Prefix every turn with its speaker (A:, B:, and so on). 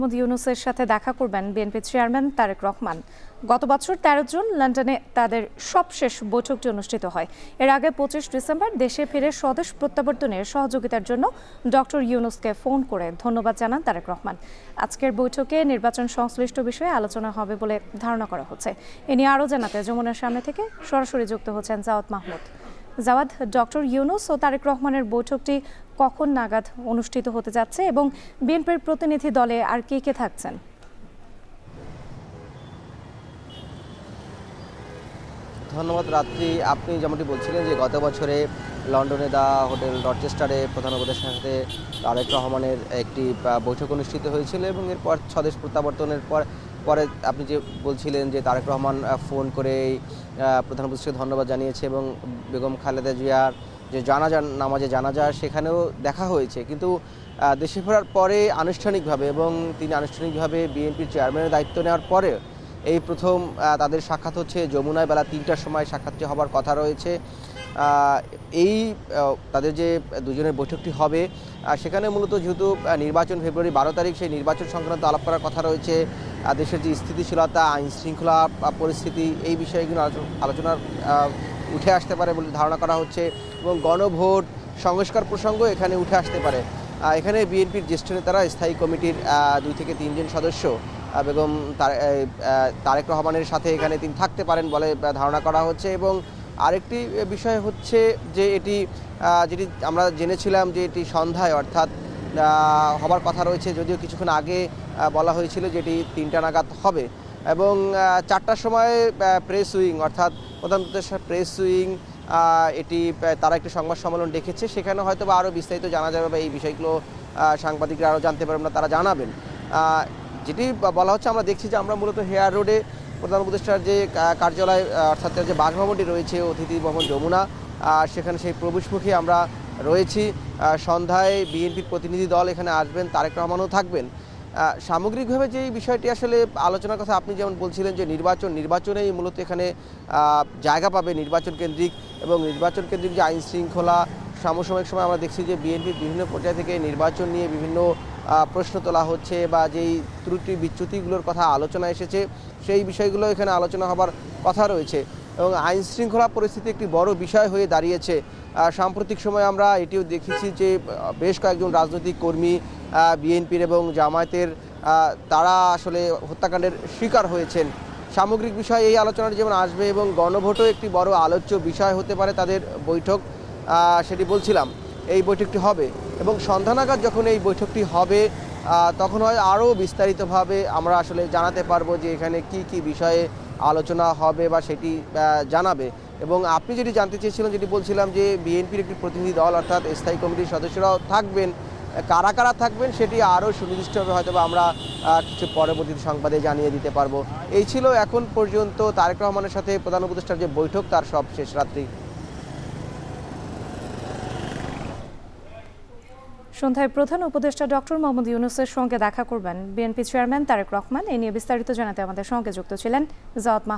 A: মোহাম্মদ ইউনূসের সাথে দেখা করবেন বিএনপি চেয়ারম্যান তারেক রহমান। গত বছর ১৩ জুন লন্ডনে তাদের সবশেষ বৈঠকটি অনুষ্ঠিত হয়। এর আগে ২৫ ডিসেম্বর দেশে ফিরে স্বদেশ প্রত্যাবর্তনের সহযোগিতার জন্য ডক্টর ইউনূসকে ফোন করে ধন্যবাদ জানান তারেক রহমান। আজকের বৈঠকে নির্বাচন সংশ্লিষ্ট বিষয়ে আলোচনা হবে বলে ধারণা করা হচ্ছে। এ নিয়ে আরও জানাতে যমুনার সামনে থেকে সরাসরি যুক্ত হচ্ছেন জাওয়াদ মাহমুদ। জাওয়াদ, ডক্টর ইউনূস ও তারেক রহমানের বৈঠকটি কখন নাগাদ অনুষ্ঠিত হতে যাচ্ছে এবং বিএনপির প্রতিনিধি দলে আর কে কে থাকছেন?
B: ধন্যবাদ রাত্রি। আপনি যেমনটি বলছিলেন যে গত বছরে লন্ডনে হোটেল রচেস্টারে প্রধান উপদেষ্টার সাথে তারেক রহমানের একটি বৈঠক অনুষ্ঠিত হয়েছিল এবং এরপর স্বদেশ প্রত্যাবর্তনের পরে আপনি যে বলছিলেন যে তারেক রহমান ফোন করে প্রধান উপদেষ্টাকে ধন্যবাদ জানিয়েছে এবং বেগম খালেদা জিয়ার যে নামাজে জানাজা সেখানেও দেখা হয়েছে। কিন্তু দেশে ফেরার পরে আনুষ্ঠানিকভাবে এবং তিনি আনুষ্ঠানিকভাবে বিএনপির চেয়ারম্যানের দায়িত্ব নেওয়ার পরে এই প্রথম তাদের সাক্ষাৎ হচ্ছে যমুনায় বেলা ৩টার সময় সাক্ষাৎটি হবার কথা রয়েছে। এই তাদের যে দুজনের বৈঠকটি হবে সেখানে মূলত যেহেতু নির্বাচন ফেব্রুয়ারি ১২ তারিখ, সেই নির্বাচন সংক্রান্ত আলাপ করার কথা রয়েছে। দেশের যে স্থিতিশীলতা, আইন শৃঙ্খলা পরিস্থিতি, এই বিষয়গুলো আলোচনার উঠে আসতে পারে বলে ধারণা করা হচ্ছে এবং গণভোট সংস্কার প্রসঙ্গ এখানে উঠে আসতে পারে। এখানে বিএনপির জ্যেষ্ঠ নেতারা, স্থায়ী কমিটির ২ থেকে ৩ জন সদস্য বেগম তারেক রহমানের সাথে এখানে তিনি থাকতে পারেন বলে ধারণা করা হচ্ছে। এবং আরেকটি বিষয় হচ্ছে যে যেটি আমরা জেনেছিলাম যে এটি সন্ধ্যায় অর্থাৎ হবার কথা রয়েছে, যদিও কিছুক্ষণ আগে বলা হয়েছিল যে এটি ৩টা নাগাদ হবে এবং ৪টার সময় প্রেস উইং অর্থাৎ প্রধান উপদেষ্টার প্রেস উইং এটি তারা একটি সংবাদ সম্মেলন ডেকেছে। সেখানে হয়তো বা আরও বিস্তারিত জানা যাবে বা এই বিষয়গুলো সাংবাদিকরা আরও জানতে পারবেন না, তারা জানাবেন। যেটি বলা হচ্ছে, আমরা দেখছি যে আমরা মূলত হেয়ার রোডে প্রধান উপদেষ্টার যে কার্যালয় অর্থাৎ যে বাসভবনটি রয়েছে অতিথি ভবন যমুনা, সেখানে সেই প্রবেশমুখে আমরা রয়েছি। সন্ধ্যায় বিএনপির প্রতিনিধি দল এখানে আসবেন, তারেক রহমানও থাকবেন। সামগ্রিকভাবে যে বিষয়টি আসলে আলোচনার কথা আপনি যেমন বলছিলেন যে নির্বাচনেই মূলত এখানে জায়গা পাবে নির্বাচন কেন্দ্রিক, এবং নির্বাচন কেন্দ্রিক যে আইন শৃঙ্খলা, সমসাময়িক সময় আমরা দেখছি যে বিএনপির বিভিন্ন পর্যায় থেকে নির্বাচন নিয়ে বিভিন্ন প্রশ্ন তোলা হচ্ছে বা যেই ত্রুটি বিচ্যুতিগুলোর কথা আলোচনা এসেছে সেই বিষয়গুলো এখানে আলোচনা হবার কথা রয়েছে এবং আইন শৃঙ্খলা পরিস্থিতি একটি বড় বিষয় হয়ে দাঁড়িয়েছে। সাম্প্রতিক সময়ে আমরা এটিও দেখেছি যে বেশ কয়েকজন রাজনৈতিক কর্মী বিএনপির এবং জামায়াতের তারা আসলে হত্যাকাণ্ডের শিকার হয়েছেন। সামগ্রিক বিষয় এই আলোচনার যেমন আসবে এবং গণভোটও একটি বড় আলোচ্য বিষয় হতে পারে তাদের বৈঠক, সেটি বলছিলাম। এই বৈঠকটি হবে এবং সন্ধ্যা নাগাদ যখন এই বৈঠকটি হবে তখন হয় আরও বিস্তারিতভাবে আমরা আসলে জানাতে পারবো যে এখানে কি কি বিষয়ে আলোচনা হবে বা সেটি জানাবে। এবং আপনি যেটি জানতে চেয়েছিলেন, যেটি বলছিলাম যে বিএনপির একটি প্রতিনিধি দল অর্থাৎ স্থায়ী কমিটির সদস্যরাও থাকবেন, কারা কারা থাকবেন সেটি আরও সুনির্দিষ্টভাবে হয়তো বা আমরা কিছু পরবর্তী সংবাদে জানিয়ে দিতে পারবো। এই ছিল এখন পর্যন্ত তারেক রহমানের সাথে প্রধান উপদেষ্টার যে বৈঠক তার সব শেষ রাত্রি।
A: সন্ধ্যায় প্রধান উপদেষ্টা ডক্টর মোহাম্মদ ইউনূসের সঙ্গে দেখা করবেন বিএনপি চেয়ারম্যান তারেক রহমান। এ নিয়ে বিস্তারিত জানাতে আমাদের সঙ্গে যুক্ত ছিলেন জাওয়াদ মাহমুদ।